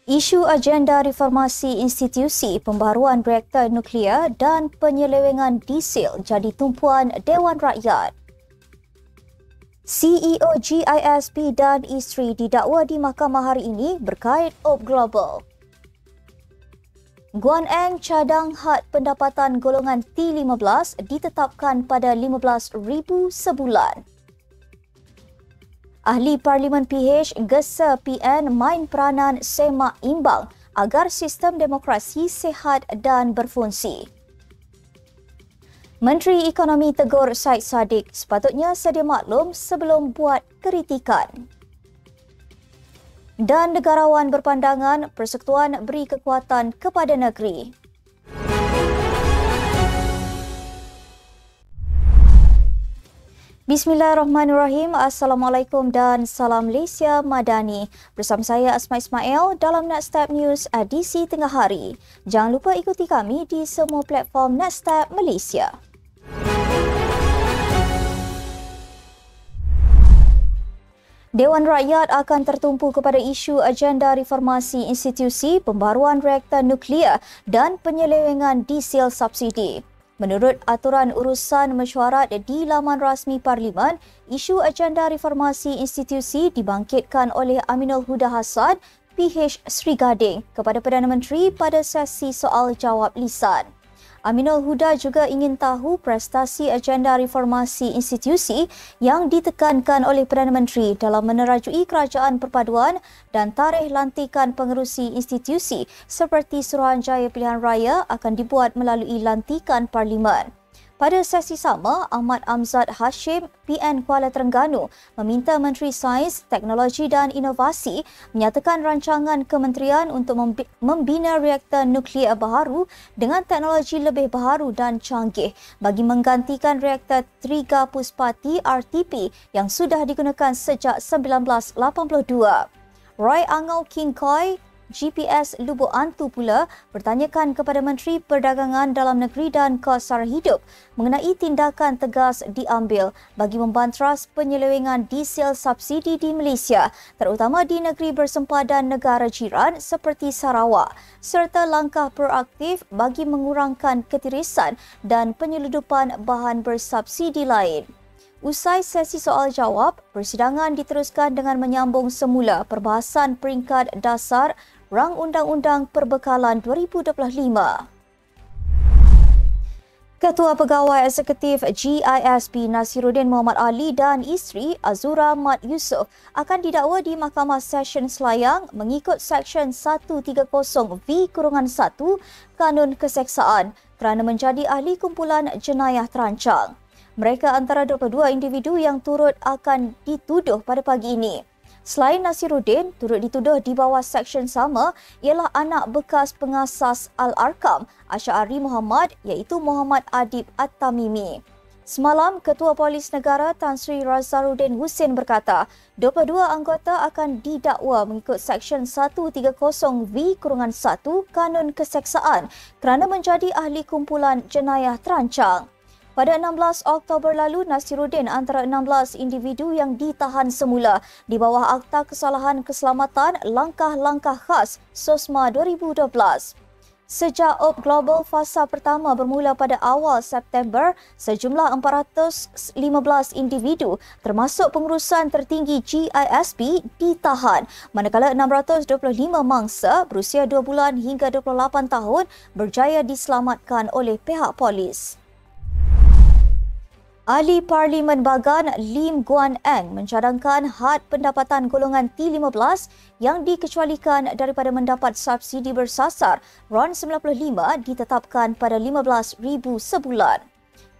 Isu agenda reformasi institusi, pembaharuan reaktor nuklear dan penyelewengan diesel jadi tumpuan Dewan Rakyat. CEO GISP dan isteri didakwa di mahkamah hari ini berkait OP Global. Guan Eng cadang had pendapatan golongan T15 ditetapkan pada RM15,000 sebulan. Ahli Parlimen PH gesa PN main peranan semak imbang agar sistem demokrasi sihat dan berfungsi. Menteri Ekonomi tegur Syed Saddiq sepatutnya sedia maklum sebelum buat kritikan. Dan negarawan berpandangan persekutuan beri kekuatan kepada negeri. Bismillahirrahmanirrahim. Assalamualaikum dan salam Malaysia Madani. Bersama saya Asma Ismail dalam Nextstep News edisi tengah hari. Jangan lupa ikuti kami di semua platform Nextstep Malaysia. Dewan Rakyat akan tertumpu kepada isu agenda reformasi institusi, pembaharuan reaktor nuklear dan penyelewengan diesel subsidi. Menurut aturan urusan mesyuarat di laman rasmi Parlimen, isu agenda reformasi institusi dibangkitkan oleh Aminul Huda Hassan, PH Sri Gading kepada Perdana Menteri pada sesi soal jawab lisan. Aminul Huda juga ingin tahu prestasi agenda reformasi institusi yang ditekankan oleh Perdana Menteri dalam menerajui kerajaan perpaduan dan tarikh lantikan pengerusi institusi seperti Suruhanjaya Pilihan Raya akan dibuat melalui lantikan Parlimen. Pada sesi sama, Ahmad Amzad Hashim, PN Kuala Terengganu, meminta Menteri Sains, Teknologi dan Inovasi menyatakan rancangan kementerian untuk membina reaktor nuklear baharu dengan teknologi lebih baharu dan canggih bagi menggantikan reaktor Triga Puspati RTP yang sudah digunakan sejak 1982. Roy Angau King Koi, GPS Lubuk Antu pula bertanyakan kepada Menteri Perdagangan Dalam Negeri dan Kos Sara Hidup mengenai tindakan tegas diambil bagi membanteras penyelewengan diesel subsidi di Malaysia, terutama di negeri bersempadan negara jiran seperti Sarawak, serta langkah proaktif bagi mengurangkan ketirisan dan penyeludupan bahan bersubsidi lain. Usai sesi soal jawab, persidangan diteruskan dengan menyambung semula perbahasan peringkat dasar Rang Undang-Undang Perbekalan 2025. Ketua Pegawai Eksekutif GISP Nasiruddin Muhammad Ali dan isteri Azura Mat Yusof akan didakwa di Mahkamah Session Selayang mengikut Seksyen 130V-1 Kanun Keseksaan kerana menjadi ahli kumpulan jenayah terancang. Mereka antara 22 individu yang turut akan dituduh pada pagi ini. Selain Nasiruddin, turut dituduh di bawah seksyen sama ialah anak bekas pengasas Al-Arkam, Asy'ari Muhammad iaitu Muhammad Adib At-Tamimi. Semalam, Ketua Polis Negara Tan Sri Razaruddin Husin berkata, 22 anggota akan didakwa mengikut Seksyen 130V-1 Kanun Keseksaan kerana menjadi ahli kumpulan jenayah terancang. Pada 16 Oktober lalu, Nasiruddin antara 16 individu yang ditahan semula di bawah Akta Kesalahan Keselamatan Langkah-Langkah Khas SOSMA 2012. Sejak OP Global fasa pertama bermula pada awal September, sejumlah 415 individu termasuk pengurusan tertinggi GISP ditahan, manakala 625 mangsa berusia 2 bulan hingga 28 tahun berjaya diselamatkan oleh pihak polis. Ahli Parlimen Bagan Lim Guan Eng mencadangkan had pendapatan golongan T15 yang dikecualikan daripada mendapat subsidi bersasar RON95 ditetapkan pada RM15,000 sebulan.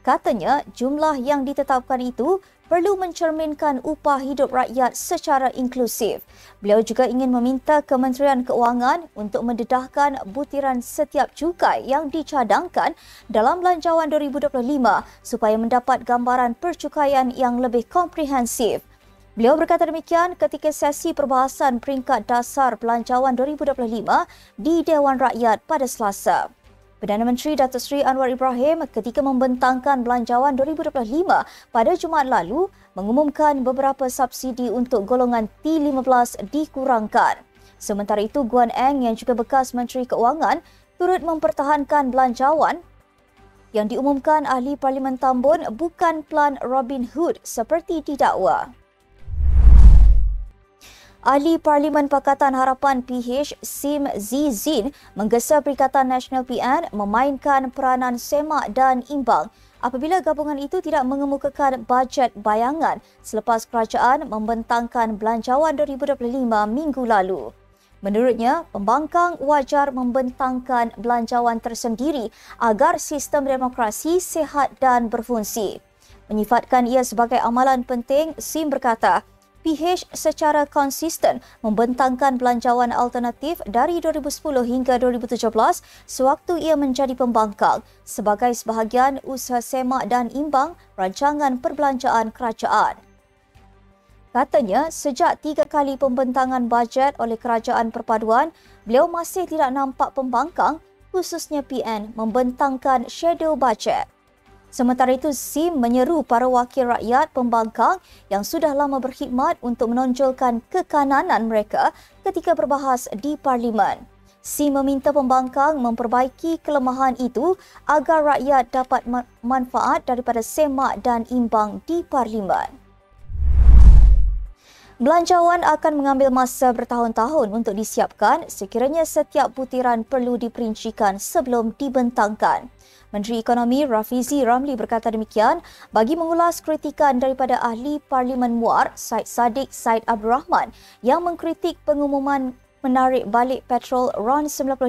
Katanya, jumlah yang ditetapkan itu perlu mencerminkan upah hidup rakyat secara inklusif. Beliau juga ingin meminta Kementerian Keuangan untuk mendedahkan butiran setiap cukai yang dicadangkan dalam Belanjawan 2025 supaya mendapat gambaran percukaian yang lebih komprehensif. Beliau berkata demikian ketika sesi perbahasan peringkat dasar Belanjawan 2025 di Dewan Rakyat pada Selasa. Perdana Menteri Datuk Seri Anwar Ibrahim ketika membentangkan Belanjawan 2025 pada Jumaat lalu mengumumkan beberapa subsidi untuk golongan T15 dikurangkan. Sementara itu, Guan Eng yang juga bekas Menteri Keuangan turut mempertahankan belanjawan yang diumumkan ahli Parlimen Tambun bukan pelan Robin Hood seperti didakwa. Ahli Parlimen Pakatan Harapan PH Sim Zizin menggesa Perikatan Nasional PN memainkan peranan semak dan imbang apabila gabungan itu tidak mengemukakan bajet bayangan selepas kerajaan membentangkan belanjawan 2025 minggu lalu. Menurutnya, pembangkang wajar membentangkan belanjawan tersendiri agar sistem demokrasi sihat dan berfungsi. Menyifatkan ia sebagai amalan penting, Sim berkata, PH secara konsisten membentangkan belanjawan alternatif dari 2010 hingga 2017 sewaktu ia menjadi pembangkang sebagai sebahagian usaha semak dan imbang rancangan perbelanjaan kerajaan. Katanya, sejak 3 kali pembentangan bajet oleh Kerajaan Perpaduan, beliau masih tidak nampak pembangkang, khususnya PN, membentangkan shadow bajet. Sementara itu, Sim menyeru para wakil rakyat pembangkang yang sudah lama berkhidmat untuk menonjolkan kekananan mereka ketika berbahas di Parlimen. Sim meminta pembangkang memperbaiki kelemahan itu agar rakyat dapat manfaat daripada semak dan imbang di Parlimen. Belanjawan akan mengambil masa bertahun-tahun untuk disiapkan sekiranya setiap butiran perlu diperincikan sebelum dibentangkan. Menteri Ekonomi Rafizi Ramli berkata demikian bagi mengulas kritikan daripada ahli Parlimen Muar Syed Saddiq Syed Abdul Rahman yang mengkritik pengumuman menarik balik petrol RON 95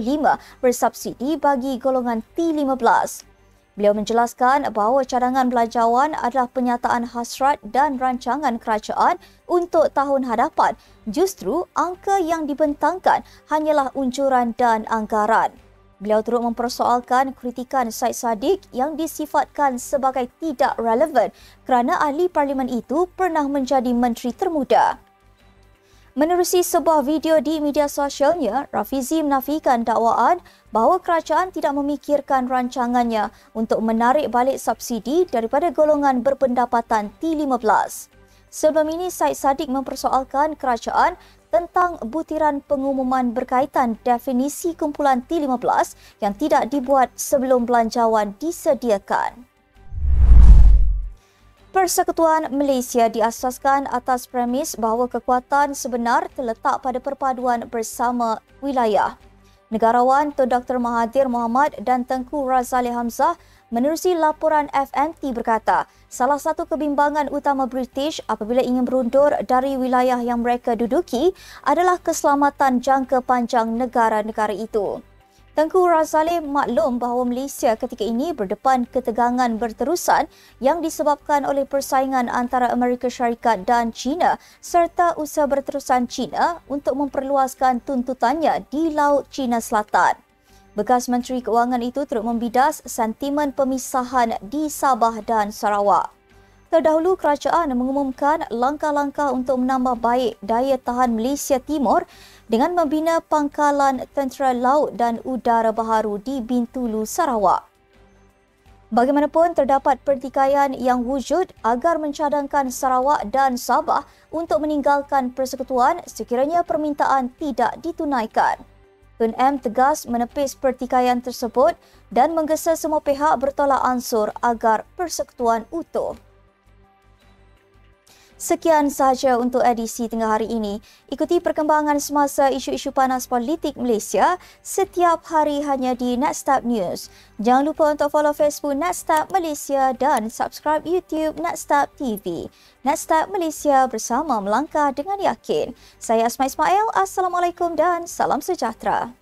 bersubsidi bagi golongan T15. Beliau menjelaskan bahawa cadangan belanjawan adalah penyataan hasrat dan rancangan kerajaan untuk tahun hadapan. Justru angka yang dibentangkan hanyalah unjuran dan anggaran. Beliau turut mempersoalkan kritikan Syed Saddiq yang disifatkan sebagai tidak relevan kerana ahli parlimen itu pernah menjadi menteri termuda. Menerusi sebuah video di media sosialnya, Rafizi menafikan dakwaan bahawa kerajaan tidak memikirkan rancangannya untuk menarik balik subsidi daripada golongan berpendapatan T15. Sebelum ini, Syed Saddiq mempersoalkan kerajaan tentang butiran pengumuman berkaitan definisi kumpulan T15 yang tidak dibuat sebelum belanjawan disediakan. Persekutuan Malaysia diasaskan atas premis bahawa kekuatan sebenar terletak pada perpaduan bersama wilayah. Negarawan Tun Dr. Mahathir Mohamad dan Tengku Razaleigh Hamzah menerusi laporan FMT berkata, salah satu kebimbangan utama British apabila ingin berundur dari wilayah yang mereka duduki adalah keselamatan jangka panjang negara-negara itu. Tengku Razaleigh maklum bahawa Malaysia ketika ini berdepan ketegangan berterusan yang disebabkan oleh persaingan antara Amerika Syarikat dan China serta usaha berterusan China untuk memperluaskan tuntutannya di Laut China Selatan. Bekas Menteri Keuangan itu turut membidas sentimen pemisahan di Sabah dan Sarawak. Terdahulu, kerajaan mengumumkan langkah-langkah untuk menambah baik daya tahan Malaysia Timur dengan membina pangkalan tentera laut dan udara baharu di Bintulu, Sarawak. Bagaimanapun, terdapat pertikaian yang wujud agar mencadangkan Sarawak dan Sabah untuk meninggalkan persekutuan sekiranya permintaan tidak ditunaikan. Tun M tegas menepis pertikaian tersebut dan menggesa semua pihak bertolak ansur agar persekutuan utuh. Sekian sahaja untuk edisi tengah hari ini. Ikuti perkembangan semasa isu-isu panas politik Malaysia setiap hari hanya di Netstab News. Jangan lupa untuk follow Facebook Netstab Malaysia dan subscribe YouTube Netstab TV. Netstab Malaysia bersama melangkah dengan yakin. Saya Asma Ismail. Assalamualaikum dan salam sejahtera.